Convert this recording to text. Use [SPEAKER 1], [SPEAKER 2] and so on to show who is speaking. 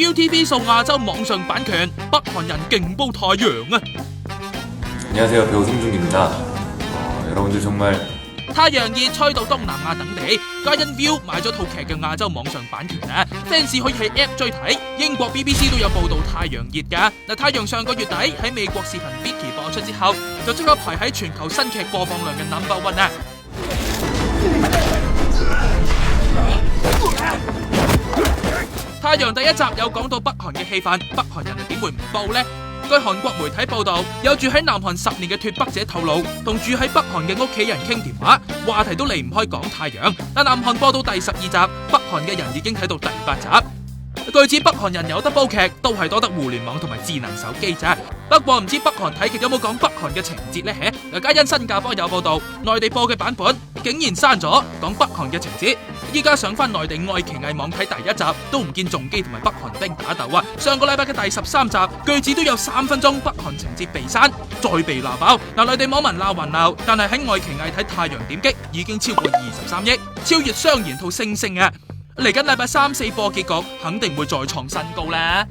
[SPEAKER 1] ViuTV訴亞洲網上版權，北韓人勁煲太陽啊！
[SPEAKER 2] 안녕하세요, 배우 송중기입니다. 여러분들 정말
[SPEAKER 1] 太陽熱吹到東南亞等地，皆因 Viu 買咗套劇嘅亞洲網上版權啊 ，fans 可以喺 App 追睇。英國 BBC 都有報道太陽熱㗎。嗱，太陽上個月底喺美國視頻 Viki 播出之後，就即刻排喺全球新劇播放量嘅 No.1 啊！太陽第一集有講到北韓嘅氣氛，北韓人又點會唔報呢？據韓國媒體報道，有住喺南韓10年嘅脫北者透露，同住喺北韓嘅屋企人傾電話，話題都離唔開講太陽。但南韓播到第12集，北韓嘅人已經睇到第8集。據指北韓人有得煲劇，都係多得互聯網同埋智能手機咋。不過唔知北韓睇劇有冇講北韓嘅情節呢？皆因新加坡有報道，內地播嘅版本竟然刪咗講北韓嘅情節。依家上翻內地愛奇藝網睇第一集，都唔見重機同埋北韓兵打鬥啊！上個禮拜嘅第13集，據指都有3分鐘北韓情節被刪，再被鬧爆。內地網民鬧還鬧，但係喺愛奇藝睇太陽點擊已經超過23億，超越雙賢套星星啊！嚟緊禮拜3、4播結局，肯定會再創新高啦！